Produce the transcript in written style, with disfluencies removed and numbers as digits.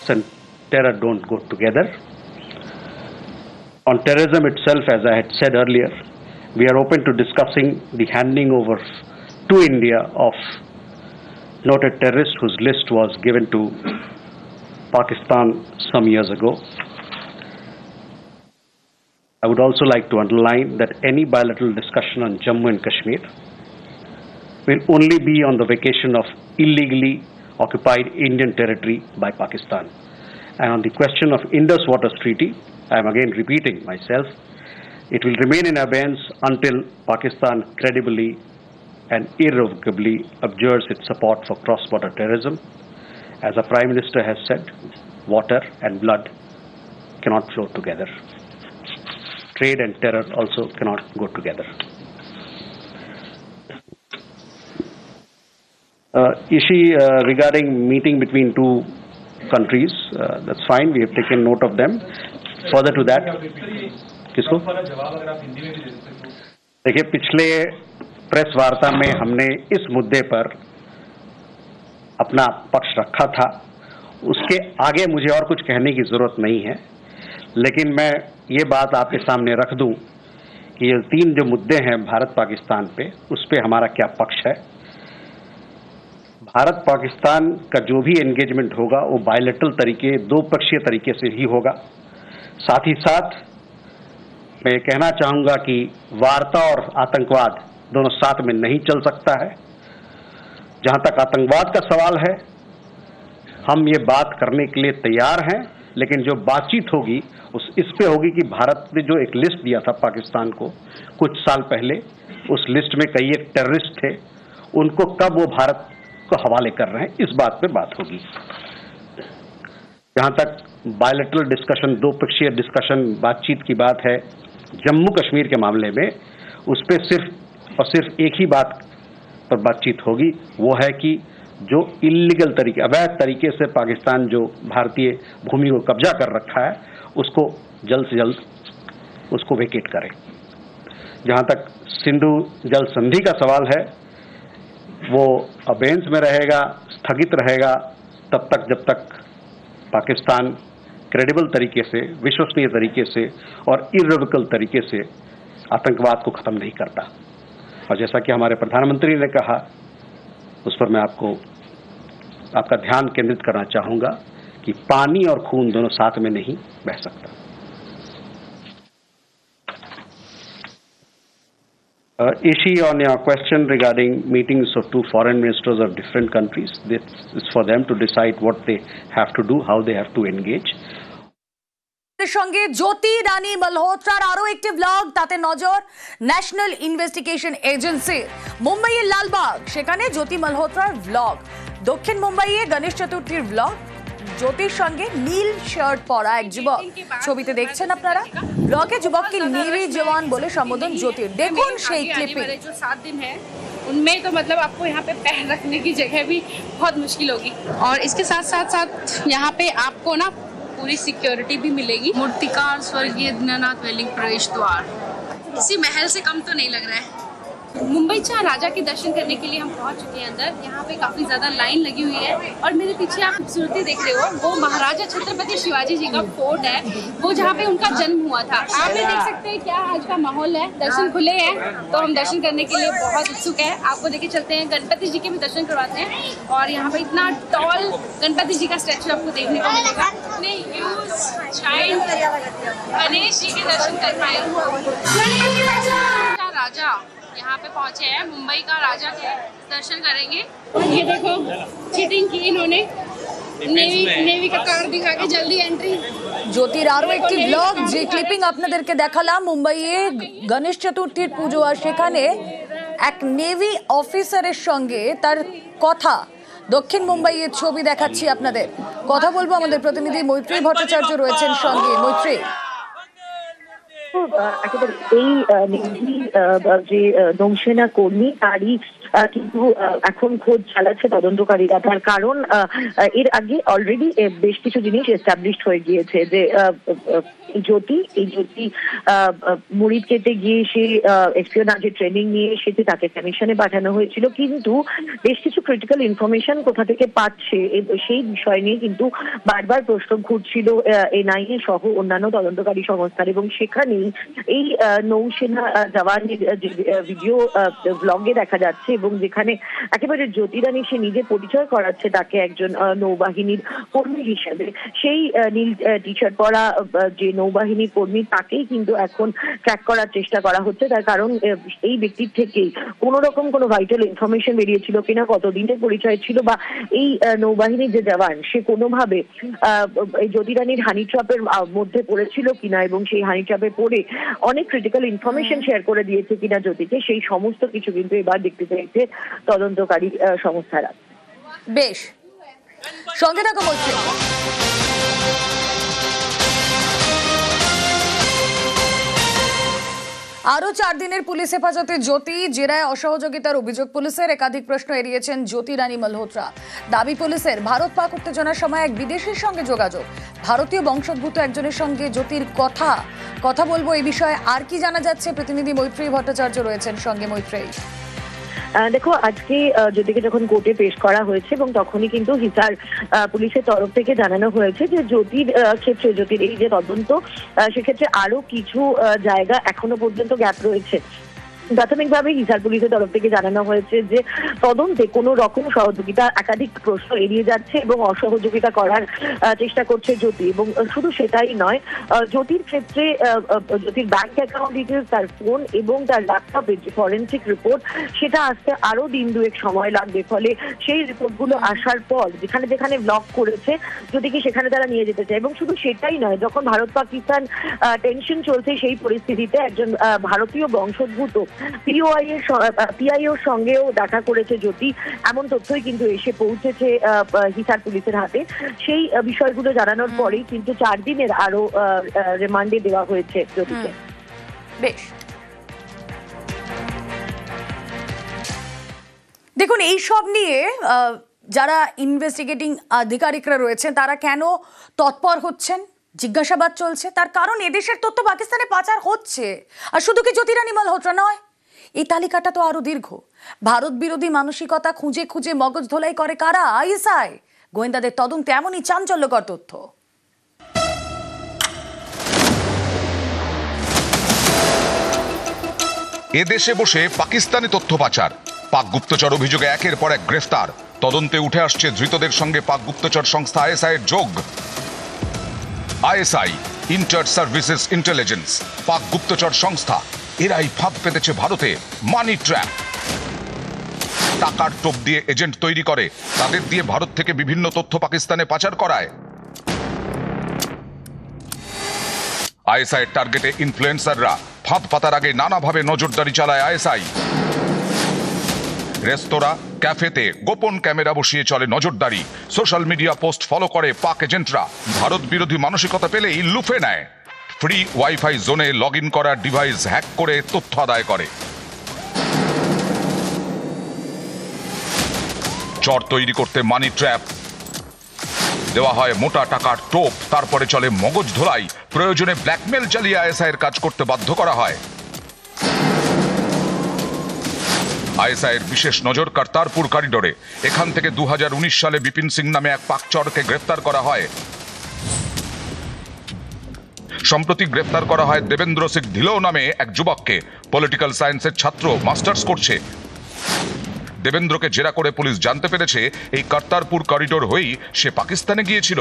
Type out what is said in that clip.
and terror don't go together. On terrorism itself, as I had said earlier, we are open to discussing the handing over to India of noted terrorists whose list was given to Pakistan some years ago. I would also like to underline that any bilateral discussion on Jammu and Kashmir will only be on the vacation of illegally occupied Indian territory by Pakistan. And on the question of Indus Waters Treaty, I am again repeating myself, it will remain in abeyance until Pakistan credibly and irrevocably abjures its support for cross-border terrorism. As the Prime Minister has said, water and blood cannot flow together. Trade and terror also cannot go together. Regarding meeting between two countries, that's fine. We have taken note of them. Further to that, किसको? देखिए, पिछले press वार्ता में हमने इस मुद्दे पर अपना पक्ष रखा था. उसके आगे मुझे और कुछ कहने की जरूरत नहीं है, लेकिन मैं ये बात आपके सामने रख दूं कि ये तीन जो मुद्दे हैं भारत पाकिस्तान पे, उस पे हमारा क्या पक्ष है. भारत पाकिस्तान का जो भी एंगेजमेंट होगा वो बायलैटरल तरीके, दो पक्षीय तरीके से ही होगा. साथ ही साथ मैं कहना चाहूंगा कि वार्ता और आतंकवाद दोनों साथ में नहीं चल सकता है. जहां तक आतंकवाद का सवाल है, हम ये बात करने के लिए तैयार हैं, लेकिन जो बातचीत होगी इस पे होगी कि भारत ने जो एक लिस्ट दिया था पाकिस्तान को कुछ साल पहले, उस लिस्ट में कई एक टेररिस्ट थे, उनको कब वो भारत को हवाले कर रहे हैं, इस बात पे बात होगी. जहां तक बायलैटरल डिस्कशन, दो पक्षीय डिस्कशन, बातचीत की बात है जम्मू कश्मीर के मामले में, उस पर सिर्फ और सिर्फ एक ही बात पर बातचीत होगी, वो है कि जो इल्लीगल तरीके, अवैध तरीके से पाकिस्तान जो भारतीय भूमि को कब्जा कर रखा है, उसको जल्द से जल्द उसको वेकेट करें. जहां तक सिंधु जल संधि का सवाल है, वो अबेंस में रहेगा, स्थगित रहेगा तब तक जब तक पाकिस्तान क्रेडिबल तरीके से, विश्वसनीय तरीके से और इर्रेवोकेबल तरीके से आतंकवाद को खत्म नहीं करता. और जैसा कि हमारे प्रधानमंत्री ने कहा, उस पर मैं आपका ध्यान केंद्रित करना चाहूंगा कि पानी और खून दोनों साथ में नहीं बह सकता. Ishi, on your question regarding meetings of two foreign ministers of different countries, this is for them to decide what they have to do, how they have to engage. সঙ্গে জ্যোতি রানী মালহোত্রার আরো একটি ব্লগ, তাতে নজর ন্যাশনাল ইনভেস্টিগেশন এজেন্সি. মুম্বাইয়ের লালবাগ, সেখানে জ্যোতি মালহোত্রার blog. দক্ষিণ মুম্বাইয়ে Ganesh চতুর্থীর blog. জ্যোতির সঙ্গে নীল শার্ট পরা এক যুবক, ছবিতে দেখছেন আপনারা. ব্লগে যুবককে নেভি জওয়ান বলে সম্বোধন জ্যোতির. দেখুন সেই ক্লিপিং. जो 7 दिन है उनमें तो मतलब आपको यहाँ पे पैर रखने की जगह भी बहुत मुश्किल होगी, और इसके साथ साथ यहाँ पे आपको ना पूरी सिक्योरिटी भी मिलेगी. मूर्तिकार स्वर्गीय दीनानाथ वेलिंग प्रवेश द्वार किसी महल से कम तो नहीं लग रहा है. मुंबईच्या राजा के दर्शन करने के लिए हम पहुंच चुके हैं अंदर. यहाँ पे काफी ज्यादा लाइन लगी हुई है, और मेरे पीछे आप खूबसूरती देख रहे हो, वो महाराजा छत्रपति शिवाजी जी का फोर्ट है, वो जहाँ पे उनका जन्म हुआ था. आप भी देख सकते हैं क्या आज का माहौल है. दर्शन खुले हैं, तो हम दर्शन करने के लिए बहुत उत्सुक है. आपको लेके चलते हैं, गणपति जी के भी दर्शन करवाते हैं. और यहाँ पे इतना टॉल गणपति जी का स्टैचू आपको देखने को मिलेगा. गणेश जी के दर्शन कर पाए. राजा यहाँ पे पहुंचे हैं, मुंबई का राजा के दर्शन करेंगे. ये देखो चीटिंग की इन्होंने, नेवी का कार्ड दिखा के जल्दी एंट्री. জ্যোতির আরো একটি ব্লগ, যে ক্লিপিং আপনাদেরকে দেখালাম. মুম্বাইয়ে গণেশ চতুর্থীর পুজো, আর সেখানে এক নেভি অফিসারের সঙ্গে তার কথা. দক্ষিণ মুম্বাইয়ের ছবি দেখাচ্ছি আপনাদের. কথা বলবো আমাদের প্রতিনিধি মৈত্রী ভট্টাচার্য রয়েছেন সঙ্গে. মৈত্রী, একেবারে এই যে নৌসেনা কর্মী তারই কিন্তু এখন খোঁজ চালাচ্ছে তদন্তকারীরা। তার কারণ এর আগে অলরেডি বেশ কিছু জিনিস এস্টাবলিশড হয়ে গিয়েছে যে এই জ্যোতি মুড়িদ কেটে গিয়ে সে এসপিওনাজের ট্রেনিং নিয়ে এসেছে, তাকে কমিশনে পাঠানো হয়েছিল, কিন্তু বেশ কিছু ক্রিটিক্যাল ইনফরমেশন কোথা থেকে পাচ্ছে সেই বিষয় নিয়ে কিন্তু বারবার প্রশ্ন ঘুরছিল এনআইএ সহ অন্যান্য তদন্তকারী সংস্থার। এবং সেখানেই এই নৌসেনা জওয়ানের যে ভিডিও ব্লগে দেখা যাচ্ছে এবং যেখানে একেবারে জ্যোতি রানী সে নিজে পরিচয় করাচ্ছে তাকে একজন নৌবাহিনীর কর্মী হিসেবে, সেই নীল টি শার্ট পরা যে নৌবাহিনীর কর্মী তাকেই কিন্তু এখন ট্র্যাক করার চেষ্টা করা হচ্ছে। তার কারণ এই ব্যক্তির থেকেই কোন রকম কোনো ভাইটাল ইনফরমেশন বেরিয়েছিল কিনা, কতদিনের পরিচয় ছিল, বা এই নৌবাহিনীর যে জওয়ান সে কোনোভাবে এই জ্যোতি রানীর হানি ট্র্যাপের মধ্যে পড়েছিল কিনা এবং সেই হানি ট্র্যাপে পড়ে অনেক ক্রিটিক্যাল ইনফরমেশন শেয়ার করে দিয়েছে কিনা জ্যোতিকে, সেই সমস্ত কিছু কিন্তু এবার দেখতে চাইছে তদন্তকারী সংস্থারা। বেশ, সঙ্গে থাকা বলছে। আরো 4 দিনের পুলিশ হেফাজতে জ্যোতি, জেরায় অসহযোগিতার অভিযোগ পুলিশের। একাধিক প্রশ্ন এড়িয়েছেন জ্যোতি রানী মালহোত্রা। দাবি পুলিশের, ভারত পাক উত্তেজনার সময় এক বিদেশির সঙ্গে যোগাযোগ, ভারতীয় বংশোদ্ভূত একজনের সঙ্গে জ্যোতির কথা বলবো। এই বিষয়ে আর কি জানা যাচ্ছে? প্রতিনিধি মৈত্রেয়ী ভট্টাচার্য রয়েছেন সঙ্গে। মৈত্রেয়ী, দেখো, আজকে জ্যোতিকে যখন কোর্টে পেশ করা হয়েছে এবং তখনই কিন্তু হিসার পুলিশের তরফ থেকে জানানো হয়েছে যে জ্যোতির ক্ষেত্রে, জ্যোতির এই যে তদন্ত, সেক্ষেত্রে আরো কিছু জায়গা এখনো পর্যন্ত গ্যাপ রয়েছে। প্রাথমিকভাবে হিসার পুলিশের তরফ থেকে জানানো হয়েছে যে তদন্তে কোনো রকম সহযোগিতা, একাধিক প্রশ্ন এড়িয়ে যাচ্ছে এবং অসহযোগিতা করার চেষ্টা করছে জ্যোতি। এবং শুধু সেটাই নয়, জ্যোতির ক্ষেত্রে জ্যোতির ব্যাংক অ্যাকাউন্ট ডিটেলস, তার ফোন এবং তার ল্যাপটপের যে ফরেন্সিক রিপোর্ট, সেটা আসতে আরো দিন দুয়েক সময় লাগবে। ফলে সেই রিপোর্টগুলো আসার পর যেখানে যেখানে ব্লক করেছে জ্যোতিকে সেখানে তারা নিয়ে যেতে চায়। এবং শুধু সেটাই নয়, যখন ভারত পাকিস্তান টেনশন চলছে সেই পরিস্থিতিতে একজন ভারতীয় বংশোদ্ভূত পিআইওর সঙ্গেও দেখা করেছে জ্যোতি, এমন তথ্যই কিন্তু এসে পৌঁছেছে হিসার পুলিশের হাতে। সেই বিষয়গুলো জানানোর পরেই কিন্তু 4 দিনের আরো রিমান্ডে দেওয়া হয়েছে জ্যোতিকে। বেশ, দেখুন, এই সব নিয়ে যারা ইনভেস্টিগেটিং আধিকারিকরা রয়েছেন তারা কেন তৎপর হচ্ছেন, জিজ্ঞাসাবাদ চলছে। তার কারণ এদেশের তথ্য পাকিস্তানে পাচার হচ্ছে। আর শুধু কি জ্যোতি রানী মালহোত্রা নয়, এই তালিকাটা তো আরো দীর্ঘ। ভারত বিরোধী মানসিকতা খুঁজে খুঁজে মগজ ধোলাই করে কারা? আইএসআই। গোয়েন্দাদের তদন্তে এমনই চাঞ্চল্যকর তথ্য। এদেশে বসে পাকিস্তানি তথ্য পাচার, পাক গুপ্তচর অভিযোগে একের পর এক গ্রেফতার। তদন্তে উঠে আসছে ধৃতদের সঙ্গে পাক গুপ্তচর সংস্থা আইএসআই এর যোগ। আইএসআই, ইন্টার সার্ভিসেস ইন্টেলিজেন্স, পাক গুপ্তচর সংস্থা, এরাই ফাঁদ পেতেছে ভারতে মানি ট্র্যাপ। টাকার টোপ দিয়ে এজেন্ট তৈরি করে, তাদের দিয়ে ভারত থেকে বিভিন্ন তথ্য পাকিস্তানে পাচার করায়। আইএসআই এর টার্গেটে ইনফ্লুয়েন্সাররা। ফাঁদ পাতার আগে নানাভাবে নজরদারি চালায় আইএসআই। রেস্তোরাঁ, ক্যাফেতে গোপন ক্যামেরা বসিয়ে চলে নজরদারি। সোশ্যাল মিডিয়া পোস্ট ফলো করে পাক এজেন্টরা। ভারত বিরোধী মানসিকতা পেলেই লুফে নেয়। ফ্রি ওয়াইফাই জোনে লগ ইন করার ডিভাইস হ্যাক করে তথ্য আদায় করে। চর তৈরি করতে মানি ট্র্যাপ দেওয়া হয়, মোটা টাকার টোপ, তারপরে চলে মগজ ধোলাই। প্রয়োজনে ব্ল্যাকমেল চালিয়ে আইএসআই এর কাজ করতে বাধ্য করা হয়। আইএসআই এর বিশেষ নজর কর্তারপুর করিডোরে। এখান থেকে 2019 সালে বিপিন সিং নামে এক পাকচরকে গ্রেফতার করা হয়। সম্প্রতি গ্রেফতার করা হয় দেবেন্দ্র সিং ধিলো নামে এক যুবককে। পলিটিক্যাল সায়েন্সের ছাত্র, মাস্টার্স করছে। দেবেন্দ্রকে জেরা করে পুলিশ জানতে পেরেছে এই কর্তারপুর করিডোর হয়েই সে পাকিস্তানে গিয়েছিল।